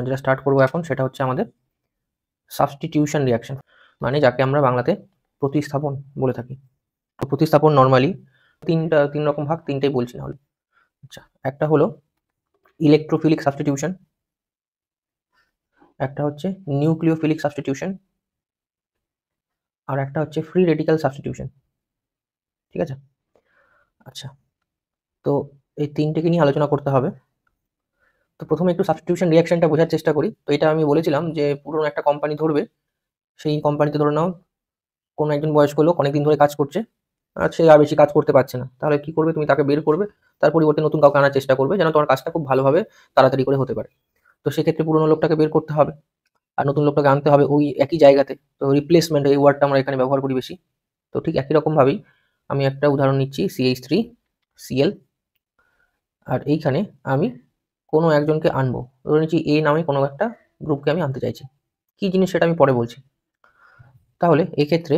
যেটা স্টার্ট করবো এখন সেটা হচ্ছে আমাদের সাবস্টিটিউশন রিয়াকশন, মানে যাকে আমরা বাংলাতে প্রতিস্থাপন বলে থাকি। তো প্রতিস্থাপন নর্মালি তিন রকম ভাগ, তিনটেই বলছি নাহলে। আচ্ছা, একটা হলো ইলেকট্রোফিলিক সাবস্টিটিউশন, একটা হচ্ছে নিউক্লিওফিলিক সাবস্টিটিউশন, আর একটা হচ্ছে ফ্রি রেডিক্যাল সাবস্টিটিউশন। ঠিক আছে? আচ্ছা, তো এই তিনটেকে নিয়ে আলোচনা করতে হবে। তো প্রথমে একটু সাবস্টিটিউশন রিয়াকশনটা বোঝার চেষ্টা করি। তো এটা আমি বলেছিলাম যে পুরনো একটা কোম্পানি ধরবে, সেই কোম্পানিতে ধরে নাও কোনো একজন বয়স্ক লোক অনেকদিন ধরে কাজ করছে, আর সে আর বেশি কাজ করতে পারছে না। তাহলে কি করবে? তুমি তাকে বের করবে, তার পরিবর্তে নতুন কাউকে আনার চেষ্টা করবে যেন তোমার কাজটা খুব ভালোভাবে তাড়াতাড়ি করে হতে পারে। তো সেক্ষেত্রে পুরনো লোকটাকে বের করতে হবে আর নতুন লোকটাকে আনতে হবে ওই একই জায়গাতে। তো রিপ্লেসমেন্ট এই ওয়ার্ডটা আমরা এখানে ব্যবহার করি বেশি। তো ঠিক একই রকমভাবেই আমি একটা উদাহরণ নিচ্ছি, CH3Cl, আর এইখানে আমি কোনো একজনকে আনবো, ধরে নিচ্ছি এ নামে কোনো একটা গ্রুপকে আমি আনতে চাইছি। কি জিনিস সেটা আমি পরে বলছি। তাহলে এক্ষেত্রে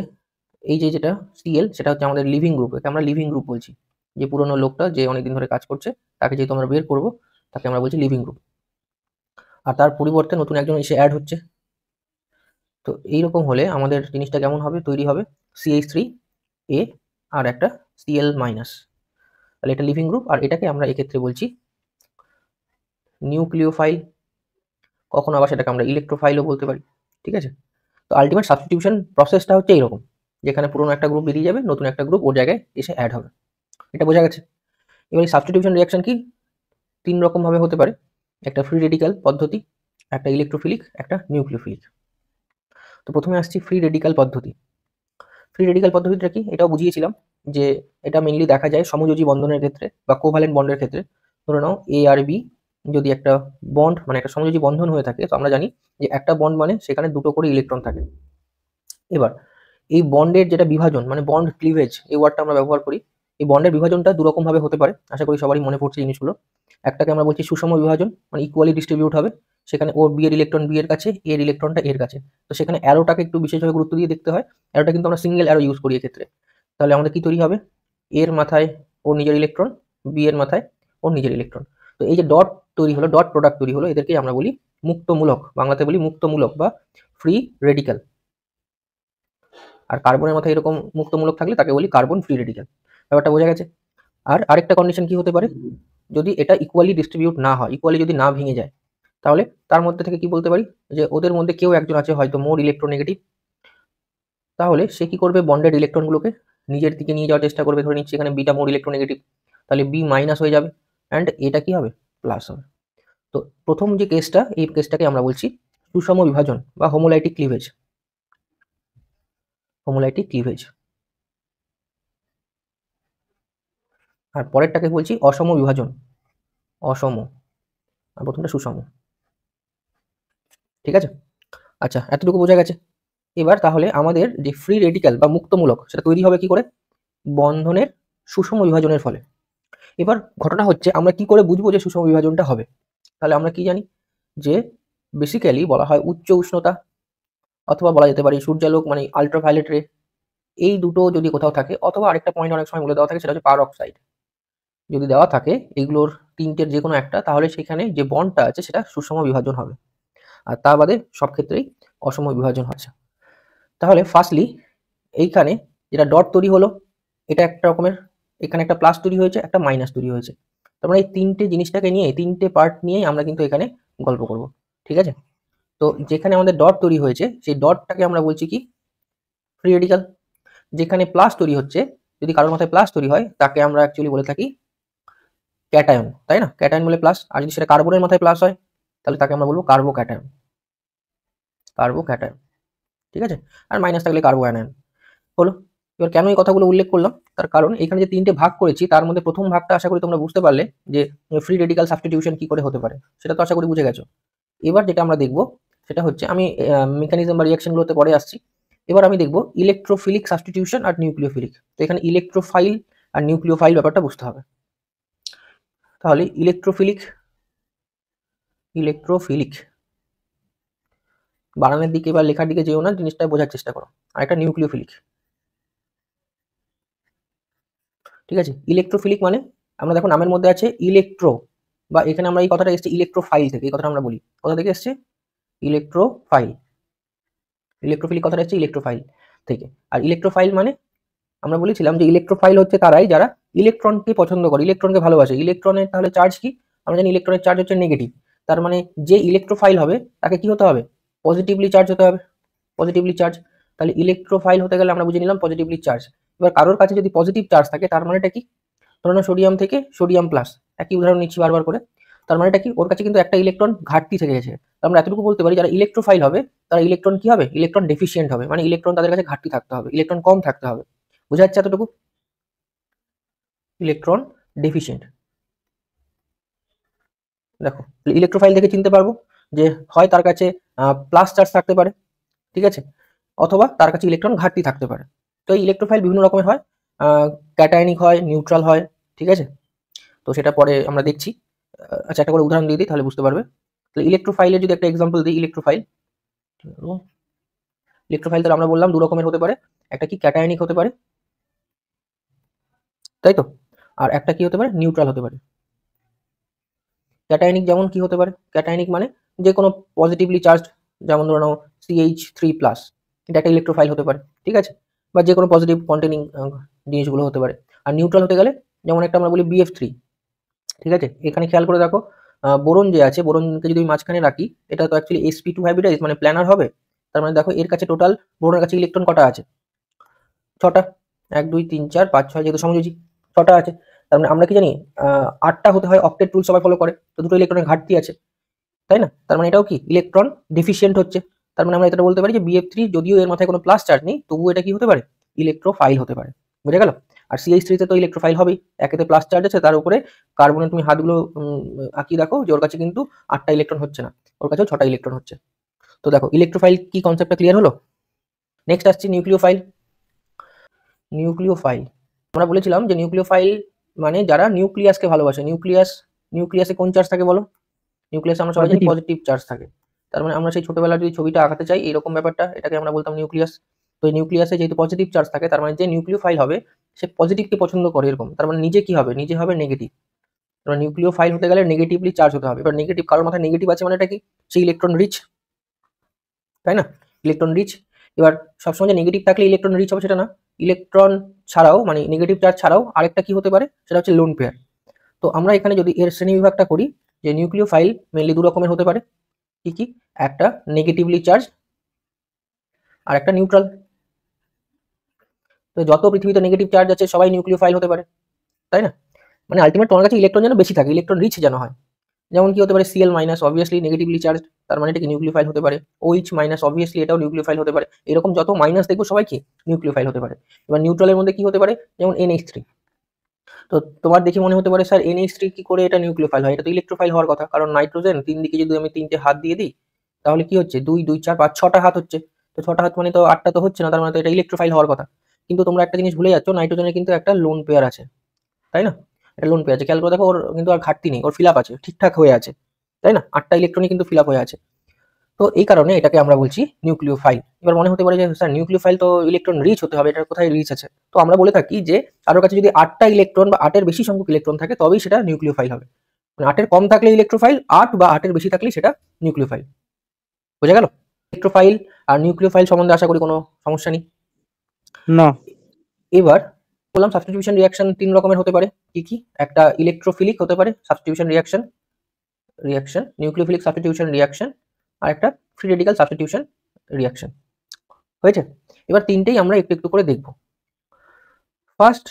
এই যেটা Cl সেটা হচ্ছে আমাদের লিভিং গ্রুপ, একে আমরা লিভিং গ্রুপ বলছি। যে পুরনো লোকটা যে অনেকদিন ধরে কাজ করছে তাকে যেহেতু আমরা বের করবো, তাকে আমরা বলছি লিভিং গ্রুপ। আর তার পরিবর্তে নতুন একজন এসে অ্যাড হচ্ছে। তো এইরকম হলে আমাদের জিনিসটা কেমন হবে, তৈরি হবে CH3A আর একটা Cl মাইনাস। তাহলে এটা লিভিং গ্রুপ, আর এটাকে আমরা এক্ষেত্রে বলছি নিউক্লিওফাইল, কখনো আবার সেটাকে আমরা ইলেকট্রোফাইলও বলতে পারি। ঠিক আছে? তো আলটিমেট সাবস্টিটিউশন প্রসেসটা হচ্ছে এইরকম, যেখানে পুরনো একটা গ্রুপ বেরিয়ে যাবে, নতুন একটা গ্রুপ ওর জায়গায় এসে অ্যাড হবে। এটা বোঝা গেছে? এবার এই সাবস্টিটিউশন রিয়াকশন কি তিন রকম ভাবে হতে পারে, একটা ফ্রি রেডিক্যাল পদ্ধতি, একটা ইলেকট্রোফিলিক, একটা নিউক্লিওফিলিক। তো প্রথমে আসছি ফ্রি রেডিক্যাল পদ্ধতি। ফ্রি রেডিক্যাল পদ্ধতিটা কি এটাও বুঝিয়েছিলাম, যে এটা মেইনলি দেখা যায় সমযোজী বন্ধনের ক্ষেত্রে বা কোভ্যালেন্ট বন্ডের ক্ষেত্রে। ধরে নাও এ আর বি যদি একটা বন্ড মানে একটা সমযোজী বন্ধন হয়ে থাকে, তো আমরা জানি যে একটা বন্ড মানে সেখানে দুটো করে ইলেকট্রন থাকে। এবার এই বন্ডের যেটা বিভাজন মানে বন্ড ক্লিভেজ, এই ওয়ার্ডটা আমরা ব্যবহার করি। এই বন্ডের বিভাজনটা দুরকম ভাবে হতে পারে, আশা করি সবারই মনে পড়ছে জিনিসগুলো। একটাকে আমরা বলছি সুষম বিভাজন, মানে ইকুয়ালি ডিস্ট্রিবিউট হবে, সেখানে ওর বি এর ইলেকট্রন বি এর কাছে, এর ইলেকট্রনটা এর কাছে। তো সেখানে অ্যারোটাকে একটু বিশেষভাবে গুরুত্ব দিয়ে দেখতে হয়। অ্যারোটা কিন্তু আমরা সিঙ্গেল অ্যারো ইউজ করি এক্ষেত্রে। তাহলে আমাদের কি তৈরি হবে, এর মাথায় ওর নিজের ইলেকট্রন, বি এর মাথায় ওর নিজের ইলেকট্রন। তো এই যে ডট তৈরি হলো, ডট প্রোডাক্ট তৈরি হলো, এদেরকেই আমরা বলি মুক্তমূলক, বাংলাতে বলি মুক্তমূলক বা ফ্রি রেডিক্যাল। আর কার্বনের মাথায় এরকম মুক্তমূলক থাকলে তাকে বলি কার্বন ফ্রি রেডিক্যাল। ব্যাপারটা বোঝা গেছে? আর আরেকটা কন্ডিশন কি হতে পারে, যদি এটা ইকুয়ালি ডিস্ট্রিবিউট না হয়, ইকুয়ালি যদি না ভেঙে যায়, তাহলে তার মধ্যে থেকে কি বলতে পারি, যে ওদের মধ্যে কেউ একজন আছে হয়তো মোর ইলেকট্রোনেগেটিভ। তাহলে সে কি করবে, বন্ডেড ইলেকট্রনগুলোকে নিজের দিকে নিয়ে যাওয়ার চেষ্টা করবে। ধরে নিচ্ছি এখানে বিটা মোর ইলেকট্রোনেগেটিভ, তাহলে বি মাইনাস হয়ে যাবে অ্যান্ড এটা কি হবে, প্লাস হবে। তো প্রথম যে কেসটা, এই কেসটাকে আমরা বলছি সুষম বিভাজন বা হোমোলাইটিক ক্লিভেজ। হোমোলাইটিক ক্লিভেজ। আর পরেরটাকে বলছি অসম বিভাজন, অসম, আর প্রথমটা সুষম। ঠিক আছে? আচ্ছা, এতটুকু বোঝা গেছে। এবার তাহলে আমাদের যে ফ্রি রেডিক্যাল বা মুক্তমূলক সেটা তৈরি হবে কি করে, বন্ধনের সুষম বিভাজনের ফলে। এবার ঘটনা হচ্ছে আমরা কি করে বুঝবো যে সুষম বিভাজনটা হবে। তাহলে আমরা কি জানি, যে বেসিক্যালি বলা হয় উচ্চ উষ্ণতা, অথবা বলা যেতে পারে সূর্যালোক মানে আল্ট্রাভায়োলেট রে, এই দুটো যদি কোথাও থাকে, অথবা আরেকটা পয়েন্ট অনেক সময় বলে দেওয়া থাকে সেটা হচ্ছে পার অক্সাইড, যদি দেওয়া থাকে এগুলোর তিনটের যে কোনো একটা, তাহলে সেখানে যে বন্ডটা আছে সেটা সুষম বিভাজন হবে। আর তা বাদে সব ক্ষেত্রেই অসম বিভাজন হচ্ছে। তাহলে ফার্স্টলি এইখানে যেটা ডট তৈরি হলো, এটা একটা রকমের, এখানে একটা প্লাস তৈরি হয়েছে, একটা মাইনাস তৈরি হয়েছে। তার মানে এই তিনটে জিনিসটাকে নিয়ে, এই তিনটে পার্ট নিয়েই আমরা কিন্তু এখানে গল্প করব। ঠিক আছে? তো যেখানে আমাদের ডট তৈরি হয়েছে সেই ডটটাকে আমরা বলছি কি, ফ্রি রেডিক্যাল। যেখানে প্লাস তৈরি হচ্ছে, যদি কারোর মাথায় প্লাস তৈরি হয় তাকে আমরা অ্যাকচুয়ালি বলে থাকি ক্যাটায়ন, তাই না? ক্যাটায়ন বলে প্লাস। আর যদি সেটা কার্বনের মাথায় প্লাস হয় তাহলে তাকে আমরা বলবো কার্বো ক্যাটায়ন, কার্বো ক্যাটায়ন। ঠিক আছে? আর মাইনাস থাকলে কার্বো অ্যানায়ন হলো। এবার কেন এই কথাগুলো উল্লেখ করলাম, তার কারণ এখানে যে তিনটে ভাগ করেছি তার মধ্যে প্রথম ভাগটা আশা করি তোমরা বুঝতে পারলে, যে ফ্রি রেডিক্যাল সাবস্টিটিউশন কি করে হতে পারে, সেটা তো আশা করি বুঝে গেছো। এবার যেটা আমরা দেখব সেটা হচ্ছে, আমি মেকানিজম বা রিয়াকশনগুলোতে পরে আসছি। এবার আমি দেখব ইলেকট্রোফিলিক সাবস্টিটিউশন আর নিউক্লিওফিলিক। তো এখানে ইলেকট্রোফাইল আর নিউক্লিওফাইল ব্যাপারটা বুঝতে হবে। তাহলে ইলেকট্রোফিলিক, ইলেকট্রোফিলিক বানানের দিকে বা লেখার দিকে যেও না, জিনিসটা বোঝার চেষ্টা করো। আর একটা নিউক্লিওফিলিক। ঠিক আছে? ইলেকট্রোফিলিক মানে আমরা দেখো নামের মধ্যে আছে ইলেকট্রো, বা এখানে আমরা এই কথাটা এসছে ইলেকট্রোফাইল থেকে, এই কথাটা আমরা বলি কোথা থেকে এসছে, ইলেকট্রোফাইল, ইলেকট্রোফিলিক কথাটা এসছে ইলেকট্রোফাইল থেকে। আর ইলেকট্রোফাইল মানে আমরা বলেছিলাম যে ইলেকট্রোফাইল হচ্ছে তারাই যারা ইলেকট্রনকে পছন্দ করে, ইলেকট্রনকে ভালোবাসে। ইলেকট্রনের তাহলে চার্জ কি, আমরা জানি ইলেকট্রনের চার্জ হচ্ছে নেগেটিভ, তার মানে যে ইলেকট্রোফাইল হবে তাকে কি হতে হবে, পজিটিভলি চার্জ হতে হবে, পজিটিভলি চার্জ। তাহলে ইলেকট্রোফাইল হতে গেলে আমরা বুঝে নিলাম পজিটিভলি চার্জ। এবার কারোর কাছে যদি পজিটিভ চার্জ থাকে তার মানেটা কি, ধরুন সোডিয়াম থেকে সোডিয়াম প্লাস, একই উদাহরণ নিচ্ছি বারবার করে, তার মানেটা কি ওর কাছে কিন্তু একটা ইলেকট্রন ঘাটতি থেকে গেছে। আমরা এতটুকু বলতে পারি যারা ইলেকট্রোফাইল হবে তারা ইলেকট্রন কি হবে, ইলেকট্রন ডেফিসিয়েন্ট হবে, মানে ইলেকট্রন তাদের কাছে ঘাটতি থাকতে হবে, ইলেকট্রন কম থাকতে হবে। বোঝা যাচ্ছে এতটুকু, ইলেকট্রন ডেফিসিয়েন্ট। দেখো ইলেকট্রোফাইল থেকে চিনতে পারবো যে হয় তার কাছে প্লাস চার্জ থাকতে পারে, ঠিক আছে, অথবা তার কাছে ইলেকট্রন ঘাটতি থাকতে পারে। তো এই ইলেকট্রোফাইল বিভিন্ন রকমের হয়, ক্যাটায়নিক হয়, নিউট্রাল হয়, ঠিক আছে। তো সেটা পরে আমরা দেখছি। আচ্ছা একটা করে উদাহরণ দিয়ে দিই তাহলে বুঝতে পারবে। তাহলে ইলেকট্রোফাইলের যদি একটা এক্সাম্পল দিই, ইলেকট্রোফাইল, ইলেকট্রোফাইল তাহলে আমরা বললাম দু রকমের হতে পারে, একটা কি ক্যাটায়নিক হতে পারে, তাই তো, আর একটা কি হতে পারে, নিউট্রাল হতে পারে। ক্যাটায়নিক যেমন কি হতে পারে, ক্যাটায়নিক মানে যে কোনো পজিটিভলি চার্জ, যেমন ধরে নাও CH3+, এটা একটা ইলেকট্রোফাইল হতে পারে, ঠিক আছে, বা যে কোনো পজিটিভ কন্টেনিং জিনিসগুলো হতে পারে। আর নিউট্রাল হতে গেলে যেমন একটা আমরা বলি BF3, ঠিক আছে। এখানে খেয়াল করে দেখো বোরন যে আছে, বোরনকে যদি মাঝখানে রাখি, এটা তো অ্যাকচুয়ালি sp2 হাইব্রিডাইজ মানে প্ল্যানার হবে। তার মানে দেখো এর কাছে টোটাল বোরনের কাছে ইলেকট্রন কটা আছে, 6টা, 1 2 3 4 5 6, যেহেতু সমযোজী 6টা আছে। তার মানে আমরা কি জানি 8টা হতে হয়, অক্টেট রুল সবাই ফলো করে, তো দুটো ইলেকট্রনের ঘাটতি আছে, তাই না। তার মানে এটাও কি ইলেকট্রন ডেফিসিয়েন্ট হচ্ছে। তার মানে আমরা এটা বলতে পারি যে BF3 যদিও এর মাথায় কোনো প্লাস চার্জ নেই তবুও এটা কি হতে পারে, ইলেকট্রোফাইল হতে পারে। বুঝে গেল। আর CH3 তে তো ইলেকট্রোফাইল হবেই, একেতে প্লাস চার্জ আছে, তার উপরে কার্বনে তুমি হাতগুলো আঁকিয়ে দেখো যে ওর কাছে কিন্তু 8টা ইলেকট্রন হচ্ছে না, ওর কাছেও 6টা ইলেকট্রন হচ্ছে। তো দেখো ইলেকট্রোফাইল কি কনসেপ্টটা ক্লিয়ার হলো। নেক্সট আসছে নিউক্লিওফাইল। নিউক্লিওফাইল আমরা বলেছিলাম যে নিউক্লিওফাইল মানে যারা নিউক্লিয়াসকে ভালোবাসে। নিউক্লিয়াসে কোন চার্জ থাকে বলো, নিউক্লিয়াসে আমরা সবাই জানি পজিটিভ চার্জ থাকে। তার মানে আমরা সেই ছোটবেলার যদি ছবিটা আঁকাতে চাই এরকম ব্যাপারটা, এটাকে আমরা বলতাম নিউক্লিয়াস। তো এই নিউক্লিয়াসে যেহেতু পজিটিভ চার্জ থাকে তার মানে যে নিউক্লিওফাইল হবে সে পজিটিভকে পছন্দ করে এরকম, তার মানে নিজে কি হবে, নিজে হবে নেগেটিভ। তার নিউক্লিওফাইল হতে গেলে নেগেটিভলি চার্জ হতে হবে। এবার নেগেটিভ, কারোর মাথায় নেগেটিভ আছে মানে এটা কি, সে ইলেকট্রন রিচ, তাই না, ইলেকট্রন রিচ। এবার সবসময় যে নেগেটিভ থাকলে ইলেকট্রন রিচ হবে সেটা না, ইলেকট্রন ছাড়াও মানে নেগেটিভ চার্জ ছাড়াও আরেকটা কি হতে পারে, সেটা হচ্ছে লোন পেয়ার। তো আমরা এখানে যদি এর শ্রেণীবিভাগটা করি, যে নিউক্লিওফাইল মেনলি দু রকমের হতে পারে, কি কি, একটা নেগেটিভলি চার্জ আর একটা নিউট্রাল। তো যত পৃথিবীতে নেগেটিভ চার্জ আছে সবাই নিউক্লিওফাইল হতে পারে, তাই না। মানে আলটিমেট তোমার কাছে ইলেকট্রন যেন বেশি থাকে, ইলেকট্রন রিচ যেন হয়। যেমন কি হতে পারে Cl minus, obviously negatively charge, তার মানে এটা কি নিউক্লিওফাইল হতে পারে। OH মাইনাস, অবভিয়াসলি এটাও নিউক্লিওফাইল হতে পারে। এরকম যত মাইনাস দেখবো সবাই কি নিউক্লিওফাইল হতে পারে। এবার নিউট্রালের মধ্যে কি হতে পারে, যেমন NH3। তো তোমার দেখে মনে হতে পারে স্যার NH3 কি করে এটা নিউক্লিওফাইল হয়, এটা তো ইলেকট্রোফাইল হওয়ার কথা, কারণ নাইট্রোজেন তিন দিকে যদি আমি 3টে হাত দিয়ে দিই তাহলে কি হচ্ছে, 2 2 4 5 6টা হাত হচ্ছে। তো 6টা হাত মানে তো 8টা তো হচ্ছে না, তার মানে তো এটা ইলেকট্রোফাইল হওয়ার কথা। কিন্তু তোমরা একটা জিনিস ভুলে যাচ্ছ, নাইট্রোজেনের কিন্তু একটা লোন পেয়ার আছে, তাই না, এটা লোন পেয়ার আছে। খেয়াল করে দেখো ওর কিন্তু আর ঘাটতি নেই, ওর ফিল আপ আছে, ঠিকঠাক হয়ে আছে, তাই না, 8টা ইলেকট্রনই কিন্তু ফিল আপ হয়ে আছে। তো এই কারণে এটাকে আমরা বলছি নিউক্লিওফাইল। এবার মনে হতে পারে যে স্যার নিউক্লিওফাইল তো ইলেকট্রন রিচ হতে হবে, এটার কোথায় রিচ আছে। তো আমরা বলে থাকি যে কারোর কাছে যদি 8টা ইলেকট্রন বা 8-এর বেশি সংখ্যক ইলেকট্রন থাকে তবেই সেটা নিউক্লিওফাইল হবে। মানে 8-এর কম থাকলে ইলেকট্রোফাইল, 8 বা 8-এর বেশি থাকলে সেটা নিউক্লিওফাইল। বোঝা গেল। ইলেকট্রোফাইল আর নিউক্লিওফাইল সম্বন্ধে আশা করি কোনো সমস্যা নেই না। এবার বললাম সাবস্টিটিউশন রিঅ্যাকশন 3 রকমের হতে পারে, কি কি, একটা ইলেকট্রোফিলিক হতে পারে substitution reaction, nucleophilic substitution reaction, আর একটা ফ্রি রেডিক্যাল সাবস্টিটিউশন রিঅ্যাকশন। হয়েছে। এবার তিনটেই আমরা একটু একটু করে দেখব। ফার্স্ট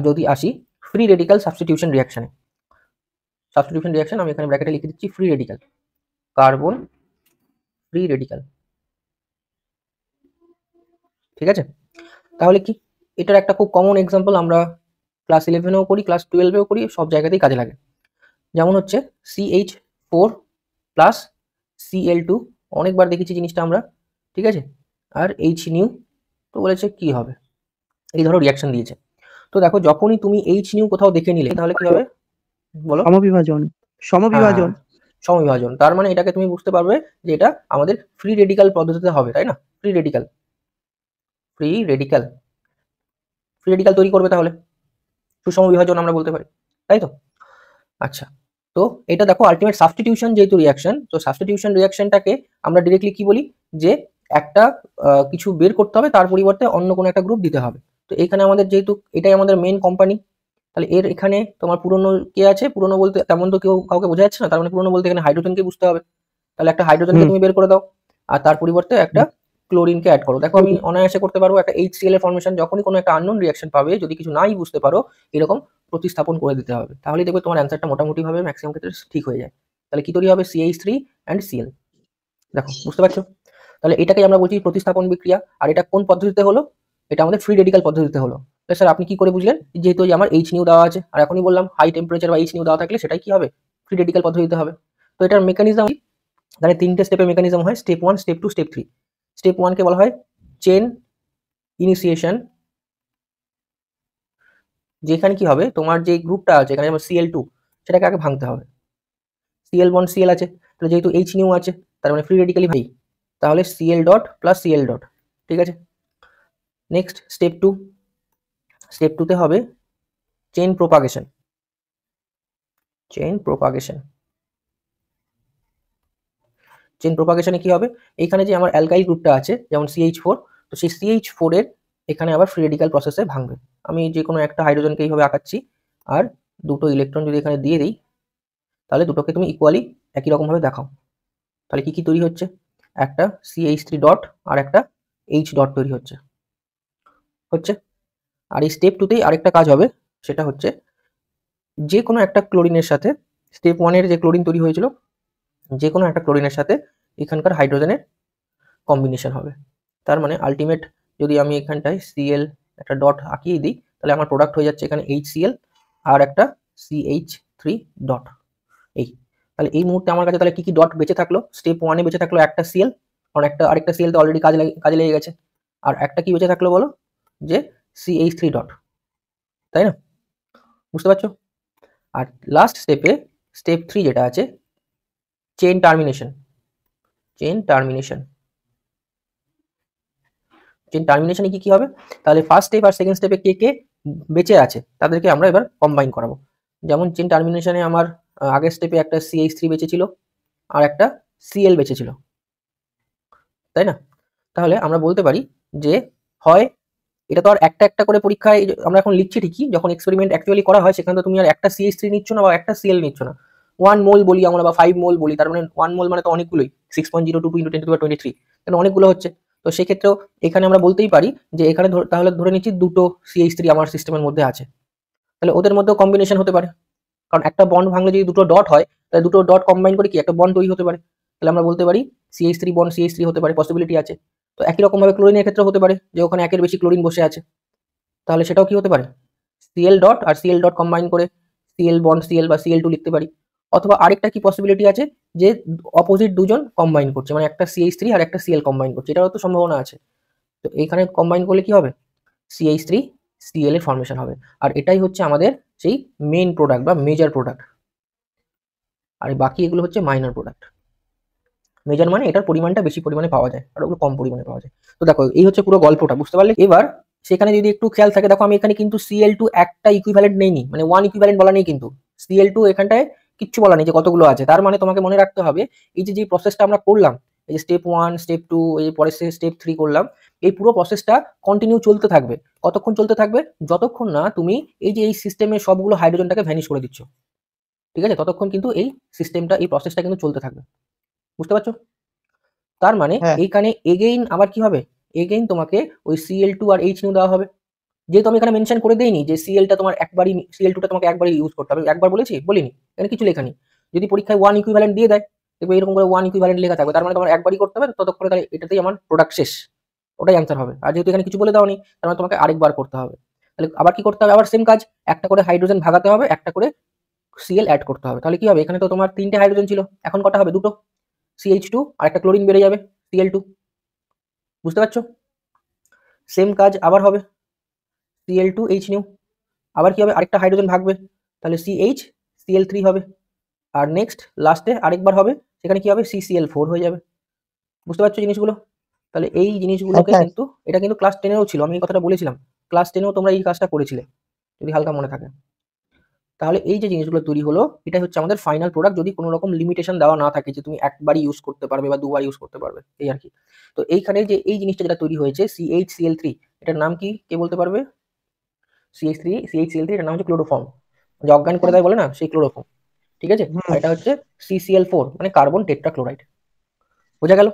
যদি আসি ফ্রি রেডিক্যাল সাবস্টিটিউশন রিঅ্যাকশনে। সাবস্টিটিউশন রিঅ্যাকশন আমি এখানে ব্র্যাকেটে লিখে দিচ্ছি free radical, carbon free radical, ঠিক আছে। তাহলে কি, এটার একটা খুব কমন এক্সাম্পল আমরা ক্লাস 11-এও করি, ক্লাস 12-এও করি, সব জায়গাতেই কাজে লাগে। যেমন হচ্ছে CH4 প্লাস Cl2, অনেকবার দেখেছি জিনিসটা আমরা, ঠিক আছে, আর H নিউ। তো বলেছে কি হবে, এই ধরো রিয়াকশন দিয়েছে। তো দেখো যখনই তুমি H নিউ কোথাও দেখে নিলে তাহলে কি হবে বলো, সমবিভাজন। সমবিভাজন। সমবিভাজন। তার মানে এটাকে তুমি বুঝতে পারবে যে এটা আমাদের ফ্রি রেডিক্যাল পদ্ধতিতে হবে, তাই না, free radical, free radical, free radical তৈরি করবে তাহলে সুষম বিভাজন আমরা বলতে পারি, তাই তো। আচ্ছা তো এটা দেখো আলটিমেট সাবস্টিটিউশন যেহেতু রিয়াকশন, তো সাবস্টিটিউশন রিয়াকশনটাকে আমরা ডিরেক্টলি কি বলি যে একটা কিছু বের করতে হবে, তার পরিবর্তে অন্য কোনো একটা গ্রুপ দিতে হবে। তো এখানে আমাদের যেহেতু এটাই আমাদের মেন কোম্পানি, তাহলে এর এখানে তোমার পুরনো কে আছে, পুরনো বলতে তেমন তো কেউ কাউকে বোঝা যাচ্ছে না, তার মানে পুরনো বলতে এখানে হাইড্রোজেনকে বুঝতে হবে। তাহলে একটা হাইড্রোজেনকে তুমি বের করে দাও, আর তার পরিবর্তে একটা ক্লোরিনকে অ্যাড করো। দেখো আমি অনায়াসে করতে পারবো, একটা HCl এর ফর্মেশন যখনই কোনো একটা আননোন রিয়াকশন পাবে, যদি কিছু নাই বুঝতে পারো, এরকম প্রতিস্থাপন করে দিতে হবে, তাহলেই দেখবে তোমার অ্যান্সারটা মোটামুটি ভাবে ম্যাক্সিমাম ক্ষেত্রে ঠিক হয়ে যায়। তাহলে কি তৈরি হবে? CH3 and Cl। দেখো বুঝতে পারছো? তাহলে এটাকেই আমরা বলছি প্রতিস্থাপন বিক্রিয়া। আর এটা কোন পদ্ধতিতে হলো? এটা আমাদের ফ্রি রেডিক্যাল পদ্ধতিতে হলো। তো স্যার আপনি কি করে বুঝলেন? যেহেতু আমার H নিউ দেওয়া আছে, আর এখনই বললাম হাই টেম্পারেচার বা H নিউ দেওয়া থাকলে সেটাই কি হবে? ফ্রি রেডিক্যাল পদ্ধতিতে হবে। তো এটার মেকানিজম, মানে তিনটে স্টেপের মেকানিজম হয়, স্টেপ 1, স্টেপ 2, স্টেপ 3। স্টেপ 1 কে বলা হয় চেন ইনিশিয়েশন, যেখানে কি হবে তোমার যে গ্রুপটা আছে এখানে যেমন Cl2, সেটাকে আগে ভাঙতে হবে। Cl বন্ড Cl আছে, তাহলে যেহেতু H নিউ আছে, তার মানে ফ্রি রেডিক্যালি ভাই, তাহলে Cl dot plus Cl dot. ঠিক আছে, নেক্সট স্টেপ 2। স্টেপ 2 তে হবে chain propagation. Chain propagation, chain প্রোপাগেশনে কি হবে? এইখানে যে আমার অ্যালকাইল গ্রুপটা আছে যেমন CH4, তো সেই CH4 এর এখানে আবার ফ্রি রেডিক্যাল প্রসেসে ভাঙবে। আমি যে কোনো একটা হাইড্রোজেনকে এইভাবে আঁকাচ্ছি, আর দুটো ইলেকট্রন যদি এখানে দিয়ে দিই, তাহলে দুটোকে তুমি ইকুয়ালি একই রকমভাবে দেখাও। তাহলে কি কি তৈরি হচ্ছে? একটা CH3 ডট আর একটা H ডট তৈরি হচ্ছে। আর এই স্টেপ 2তেই আরেকটা কাজ হবে, সেটা হচ্ছে যে কোনো একটা ক্লোরিনের সাথে, স্টেপ 1 এর যে ক্লোরিন তৈরি হয়েছিল, যে কোনো একটা ক্লোরিনের সাথে এখানকার হাইড্রোজেনের কম্বিনেশন হবে। তার মানে আলটিমেট যদি আমি এখানটায় Cl একটা ডট আঁকিয়ে দিই, তাহলে আমার প্রোডাক্ট হয়ে যাচ্ছে এখানে HCl আর একটা CH3 ডট। এই তাহলে এই মুহূর্তে আমার কাছে তাহলে কি কি ডট বেঁচে থাকলো? স্টেপ 1 এ বেঁচে থাকলো একটা Cl, কারণ আরেকটা Cl তো অলরেডি কাজে লেগে গেছে। আর একটা কি বেঁচে থাকলো বলো? যে CH3 ডট, তাই না? বুঝতে পারছো? আর লাস্ট স্টেপে, স্টেপ 3 যেটা আছে, chain termination. Chain termination, chain টার্মিনেশনে কি কি হবে? তাহলে ফার্স্ট স্টেপ আর সেকেন্ড স্টেপে কে কে বেঁচে আছে তাদেরকে আমরা এবার কম্বাইন করাবো। যেমন চেইন টার্মিনেশনে আমার আগের স্টেপে একটা CH3 বেঁচে ছিল আর একটা Cl বেঁচে ছিল, তাই না? তাহলে আমরা বলতে পারি যে হয়, এটা তো আর একটা একটা করে পরীক্ষায় আমরা এখন লিখছি ঠিকই, যখন এক্সপেরিমেন্ট অ্যাকচুয়ালি করা হয় সেখানে তো তুমি আর একটা CH3 নিচ্ছ না বা একটা Cl নিচ্ছ না, 1 মোল বলি আমরা বা 5 মোল বলি, তার মানে 1 মোল মানে তো অনেকগুলোই, 6.02 × 10⁻23, তাহলে অনেকগুলো হচ্ছে। তো সেক্ষেত্রেও এখানে আমরা বলতেই পারি যে এখানে তাহলে ধরে নিচ্ছি দুটো CH3 আমার সিস্টেমের মধ্যে আছে, তাহলে ওদের মধ্যেও কম্বিনেশন হতে পারে, কারণ একটা বন্ড ভাঙলে যদি দুটো ডট হয়, তাহলে দুটো ডট কম্বাইন করে কি একটা বন্ড তৈরি হতে পারে। তাহলে আমরা বলতে পারি CH3 বন্ড CH3 হতে পারে, পসিবিলিটি আছে। তো একই রকমভাবে ক্লোরিনের ক্ষেত্রে হতে পারে যে ওখানে একের বেশি ক্লোরিন বসে আছে, তাহলে সেটাও কি হতে পারে? Cl ডট আর Cl ডট কম্বাইন করে Cl বন্ড Cl বা Cl2 লিখতে পারি। অথবা আরেকটা কি পসিবিলিটি আছে যে অপোজিট দুজন কম্বাইন করছে, মানে একটা CH3 আর একটা Cl কম্বাইন করছে, এটারও তো সম্ভাবনা আছে। তো এইখানে কম্বাইন করলে কি হবে? CH3 Cl এর ফর্মেশন হবে। আর এটাই হচ্ছে আমাদের সেই মেইন প্রোডাক্ট বা মেজর প্রোডাক্ট, আর বাকি এগুলো হচ্ছে মাইনর প্রোডাক্ট। মেজর মানে এটার পরিমাণটা বেশি পরিমাণে পাওয়া যায় আর ওগুলো কম পরিমাণে পাওয়া যায়। তো দেখো এই হচ্ছে পুরো গল্পটা, বুঝতে পারলে? এবার সেখানে যদি একটু খেয়াল থাকে, দেখো আমি এখানে কিন্তু Cl2 একটা ইকুইভ্যালেন্ট নেইনি, মানে 1 ইকুইভ্যালেন্ট বলা নেই, কিন্তু Cl2 এখানটায় কিচ্ছু বলা নেই যে কতগুলো আছে। তার মানে তোমাকে মনে রাখতে হবে এই যে প্রসেসটা আমরা করলাম, এই যে স্টেপ 1, স্টেপ 2, এই যে পরে স্টেপ 3 করলাম, এই পুরো প্রসেসটা কন্টিনিউ চলতে থাকবে। কতক্ষণ চলতে থাকবে? যতক্ষণ না তুমি এই যে এই সিস্টেমের সবগুলো হাইড্রোজেনটাকে ভ্যানিশ করে দিচ্ছ, ঠিক আছে? ততক্ষণ কিন্তু এই সিস্টেমটা, এই প্রসেসটা কিন্তু চলতে থাকবে। বুঝতে পারছো? তার মানে হ্যাঁ। এইখানে এগেইন আবার কি হবে? এগেইন তোমাকে ওই Cl2 আর H নিউ দেওয়া হবে। যেহেতু আমি এখানে মেনশন করে দেইনি যে Cl2টা তোমাকে একবারই ইউজ করতে হবে, একবার বলেছি? বলিনি, এখানে কিছু লেখা নেই। যদি পরীক্ষায় 1 ইকুইভ্যালেন্ট দিয়ে দেয়, দেখবে এরকম করে 1 ইকুইভ্যালেন্ট লেখা থাকবে, তার মানে তোমার একবারই করতে হবে, ততক্ষণে তাহলে এটাতেই আমার প্রোডাক্ট শেষ, ওটাই অ্যান্সার হবে। আর যেহেতু এখানে কিছু বলে দাওনি, তার মানে তোমাকে আরেকবার করতে হবে। তাহলে আবার কি করতে হবে? আবার সেম কাজ, একটা করে হাইড্রোজেন ভাগাতে হবে, একটা করে Cl অ্যাড করতে হবে। তাহলে কি হবে? এখানে তো তোমার 3টে হাইড্রোজেন ছিল, এখন কটা হবে? দুটো, CH2 আর একটা ক্লোরিন বেড়ে যাবে, Cl2। বুঝতে পারছো? সেম কাজ আবার হবে, Cl2 H নিউ, আবার কি হবে? আরেকটা হাইড্রোজেন ভাগবে, তাহলে CH Cl3 হবে। আর নেক্সট লাস্টে আরেকবার হবে, সেখানে কি হবে? CCl4 হয়ে যাবে। বুঝতে পারছো জিনিসগুলো? তাহলে এই জিনিসগুলোকে হ্যাঁ। কিন্তু, এটা কিন্তু ক্লাস 10 এও ছিল, আমি এই কথাটা বলেছিলাম, ক্লাস 10 এও তোমরা এই কাজটা করেছিলে যদি হালকা মনে থাকে। তাহলে এই যে জিনিসগুলো তৈরি হলো, এটাই হচ্ছে আমাদের ফাইনাল প্রোডাক্ট, যদি কোনো রকম লিমিটেশন দেওয়া না থাকে যে তুমি একবারই ইউজ করতে পারবে বা দুবার ইউজ করতে পারবে, এই আর কি। তো এইখানে যে এই জিনিসটা যেটা তৈরি হয়েছে CHCl3, এটার নাম কি, কে বলতে পারবে? CHCl3 এটার নাম হচ্ছে ক্লোরোফর্ম, যে অজ্ঞান করে দেয় বলে না, সেই ক্লোরোফর্ম, ঠিক আছে। আর এটা হচ্ছে CCl4 মানে কার্বন টেট্রাক্লোরাইড। বোঝা গেল?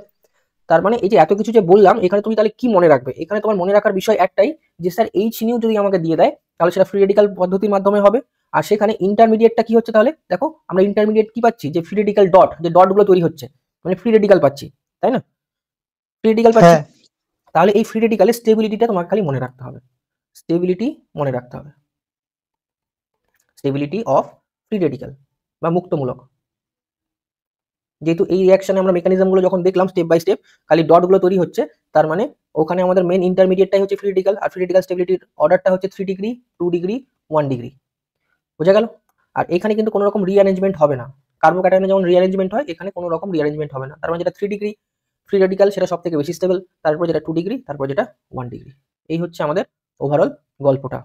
তার মানে এই যে এত কিছু যে বললাম, এখানে তুমি তাহলে কি মনে রাখবে? এখানে তোমার মনে রাখার বিষয় একটাই, যে স্যার H যদি আমাকে দিয়ে দেয় তাহলে সেটা ফ্রি রেডিক্যাল পদ্ধতির মাধ্যমে হবে। আর সেখানে ইন্টারমিডিয়েটটা কি হচ্ছে তাহলে? দেখো আমরা ইন্টারমিডিয়েট কি পাচ্ছি, যে ফ্রি রেডিক্যাল ডট, যে ডটগুলো তৈরি হচ্ছে, মানে ফ্রি রেডিক্যাল পাচ্ছি, তাই না? ফ্রি রেডিক্যাল পাচ্ছি। হ্যাঁ তাহলে এই ফ্রি রেডিক্যালের স্টেবিলিটিটা তোমাকে খালি মনে রাখতে হবে। স্টেবিলিটি মনে রাখতে হবে, স্টেবিলিটি অফ ফ্রি রেডিক্যাল বা মুক্তমূলক। যেহেতু এই রিঅ্যাকশনে আমরা মেকানিজমগুলো যখন দেখলাম স্টেপ বাই স্টেপ, খালি ডটগুলো তৈরি হচ্ছে, তার মানে ওখানে আমাদের মেন ইন্টারমিডিয়েটটাই হচ্ছে ফ্রি রেডিক্যাল, আর ফ্রি রেডিক্যাল স্টেবিলিটির অর্ডারটা হচ্ছে 3 ডিগ্রি, 2 ডিগ্রি, 1 ডিগ্রি। বোঝা গেল? আর এখানে কিন্তু কোনো রকম রিঅ্যারেঞ্জমেন্ট হবে না। কার্বোক্যাটায়নে যেমন রিঅ্যারেঞ্জমেন্ট হয়, এখানে কোনো রকম রিঅ্যারেঞ্জমেন্ট হবে না। তার মানে যেটা 3 ডিগ্রি ফ্রি রেডিক্যাল সেটা সবথেকে বেশি স্টেবল, তারপর যেটা 2 ডিগ্রি, তারপর যেটা 1 ডিগ্রি। এই হচ্ছে আমাদের ওভারঅল গল্পটা।